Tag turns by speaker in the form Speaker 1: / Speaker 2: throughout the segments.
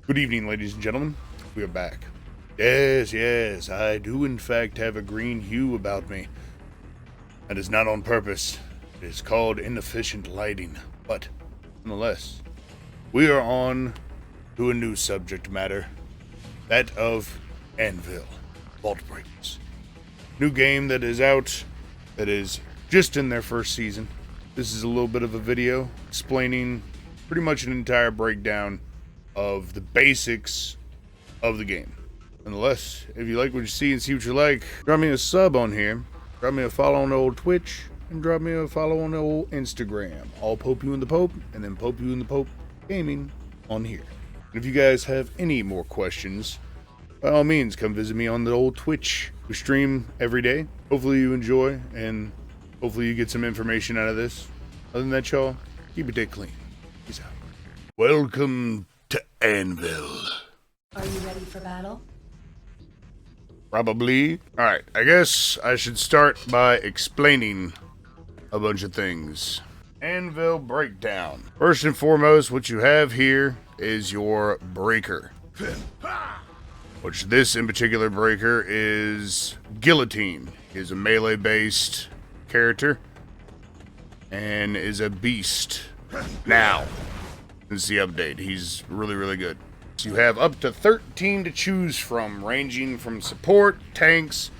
Speaker 1: Good evening, ladies and gentlemen. We are back. Yes, I do in fact have a green hue about me. That is not on purpose. It is called inefficient lighting. But, nonetheless, we are on to a new subject matter. That of Anvil, Vault Breakers. New game that is out, that is just in their first season. This is a little bit of a video explaining pretty much an entire breakdown of the basics of the game. Nonetheless, if you like what you see and see what you like, drop me a sub on here, drop me a follow on the old Twitch, and drop me a follow on the old Instagram. I'll Pope You in the Pope, and then Pope You in the Pope Gaming on here. And if you guys have any more questions, by all means, come visit me on the old Twitch. We stream every day. Hopefully you enjoy, and hopefully you get some information out of this. Other than that, y'all, keep your day clean. Peace out. Welcome to Anvil.
Speaker 2: Are you ready for battle?
Speaker 1: Probably. Alright, I guess I should start by explaining a bunch of things. Anvil breakdown. First and foremost, what you have here is your breaker. Which this in particular breaker is Guillotine. He is a melee-based character and is a beast. Now, since the update, he's really good. So you have up to 13 to choose from, ranging from support, tanks,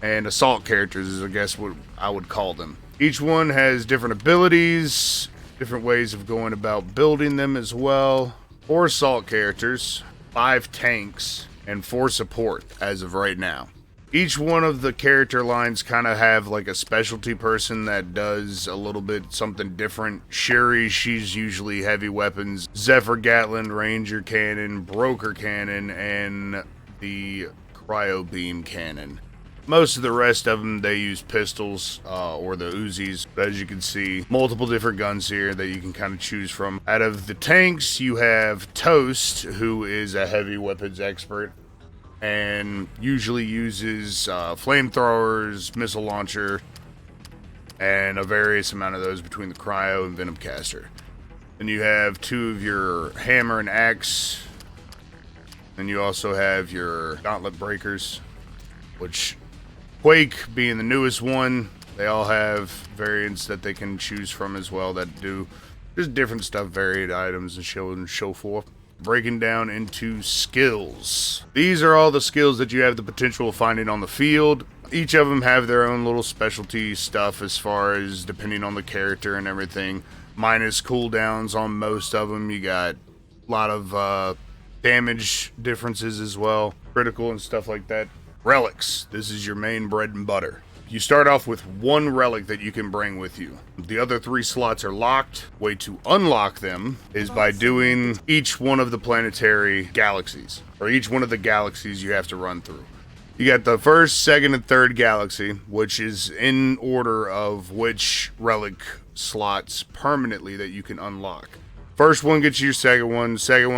Speaker 1: and assault characters is I guess what I would call them. Each one has different abilities, different ways of going about building them as well. 4 assault characters, 5 tanks, and 4 support as of right now. Each one of the character lines kind of have like a specialty person that does a little bit something different. Sherry, she's usually heavy weapons. Zephyr Gatlin, Ranger Cannon, Broker Cannon, and the Cryo Beam Cannon. Most of the rest of them, they use pistols or the Uzis. But as you can see, multiple different guns here that you can kind of choose from. Out of the tanks, you have Toast, who is a heavy weapons expert and usually uses flamethrowers, missile launcher, and a various amount of those between the Cryo and Venom Caster. Then you have 2 of your Hammer and Axe. Then you also have your Gauntlet Breakers, which Quake being the newest one, they all have variants that they can choose from as well that do just different stuff, varied items and so forth. Breaking down into skills. These are all the skills that you have the potential of finding on the field. Each of them have their own little specialty stuff as far as depending on the character and everything. Minus cooldowns on most of them. You got a lot of damage differences as well. Critical and stuff like that. Relics. This is your main bread and butter. You start off with 1 relic that you can bring with you. The other 3 slots are locked. Way to unlock them is by doing each one of the planetary galaxies, or each one of the galaxies you have to run through. You got the first, second, and third galaxy, which is in order of which relic slots permanently that you can unlock. First one gets you your second one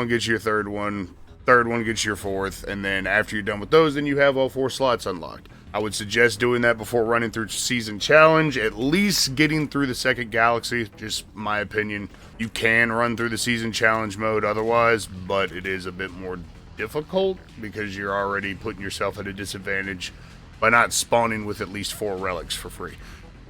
Speaker 1: gets you your third one gets you your fourth, and then after you're done with those, then you have all 4 slots unlocked. I would suggest doing that before running through Season Challenge, at least getting through the second galaxy, just my opinion. You can run through the Season Challenge mode otherwise, but it is a bit more difficult because you're already putting yourself at a disadvantage by not spawning with at least 4 relics for free.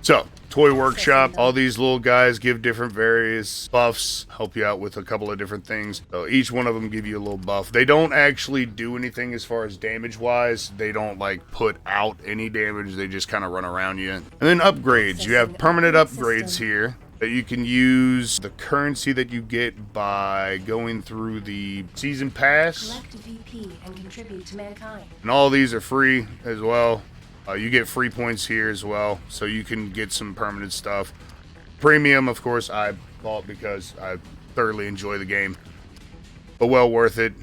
Speaker 1: So, Toy Workshop, all these little guys give different various buffs, help you out with a couple of different things. So each one of them give you a little buff. They don't actually do anything as far as damage-wise. They don't, like, put out any damage. They just kind of run around you. And then upgrades. You have permanent upgrades here that you can use the currency that you get by going through the Season Pass.
Speaker 2: Collect VP and contribute to mankind.
Speaker 1: And all these are free as well. You get free points here as well, so you can get some permanent stuff. Premium, of course, I bought because I thoroughly enjoy the game, but well worth it.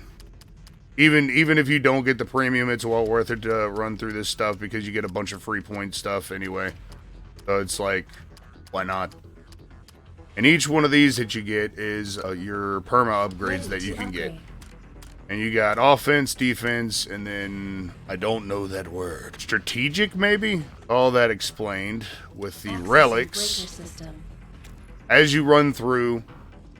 Speaker 1: Even if you don't get the premium, it's well worth it to run through this stuff because you get a bunch of free point stuff anyway. So it's like, why not? And each one of these that you get is your perma upgrades that you can get. And you got offense, defense, and then, I don't know that word. Strategic, maybe? All that explained with the relics. As you run through,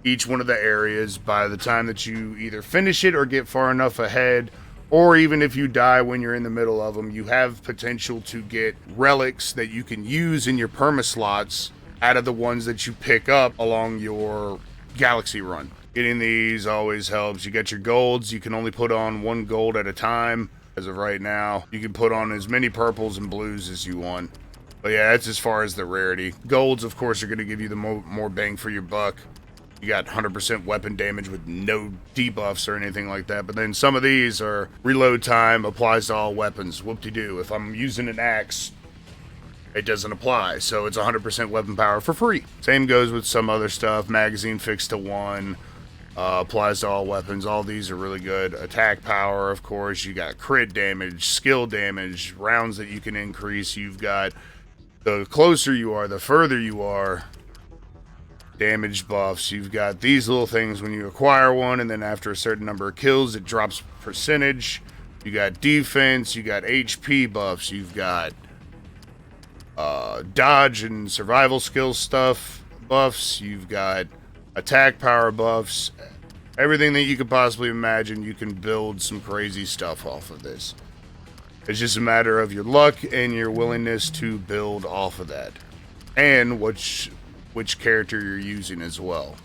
Speaker 1: each one of the areas by the time that you either finish it or get far enough ahead, or even if you die when you're in the middle of them, you have potential to get relics that you can use in your perma slots out of the ones that you pick up along your galaxy run. Getting these always helps. You got your golds. You can only put on 1 gold at a time as of right now. You can put on as many purples and blues as you want. But yeah, that's as far as the rarity. Golds, of course, are going to give you the more bang for your buck. You got 100% weapon damage with no debuffs or anything like that. But then some of these are reload time, applies to all weapons. Whoop-de-doo. If I'm using an axe, it doesn't apply. So it's 100% weapon power for free. Same goes with some other stuff. Magazine fixed to 1. Applies to all weapons. All these are really good. Attack power, of course. You got crit damage, skill damage, rounds that you can increase. You've got the closer you are, the further you are, damage buffs. You've got these little things when you acquire one, and then after a certain number of kills, it drops percentage. You got defense. You got HP buffs. You've got dodge and survival skill stuff buffs. You've got attack power buffs. Everything that you could possibly imagine, you can build some crazy stuff off of this. It's just a matter of your luck and your willingness to build off of that. And which character you're using as well.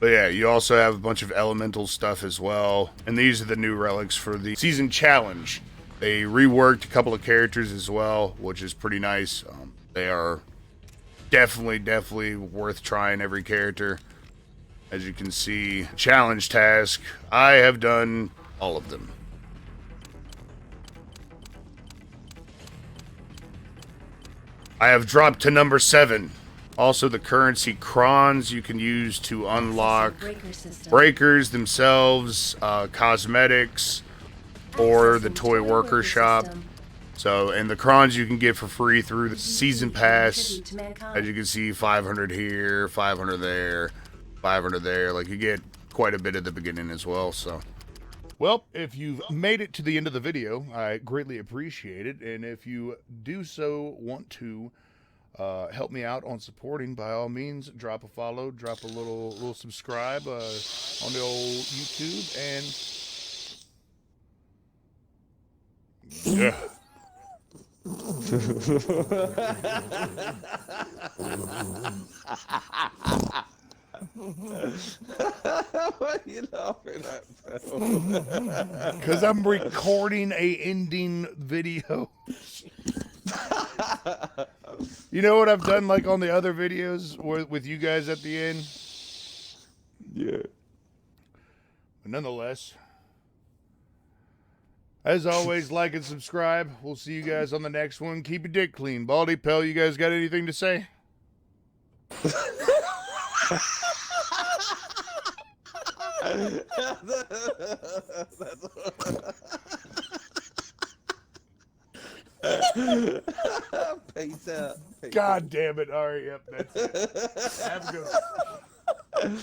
Speaker 1: But yeah, you also have a bunch of elemental stuff as well. And these are the new relics for the season challenge. They reworked a couple of characters as well, which is pretty nice. They are definitely worth trying every character. As you can see, challenge task, I have done all of them. I have dropped to number 7. Also, the currency crons you can use to unlock breakers themselves, cosmetics, or the toy worker shop. So, and the crons you can get for free through the season pass. As you can see, 500 here, 500 there, 500 there. Like, you get quite a bit at the beginning as well, so. Well, if you've made it to the end of the video, I greatly appreciate it. And if you do so want to help me out on supporting, by all means, drop a follow, drop a little subscribe on the old YouTube, and yeah.
Speaker 3: What are you laughing at, bro?
Speaker 1: Because I'm recording a ending video. You know what I've done like on the other videos with you guys at the end?
Speaker 3: Yeah.
Speaker 1: But nonetheless, as always, like and subscribe. We'll see you guys on the next one. Keep your dick clean. Baldy Pell, you guys got anything to say?
Speaker 3: Peace out.
Speaker 1: God damn it. All right, yep, that's it. Have a good one.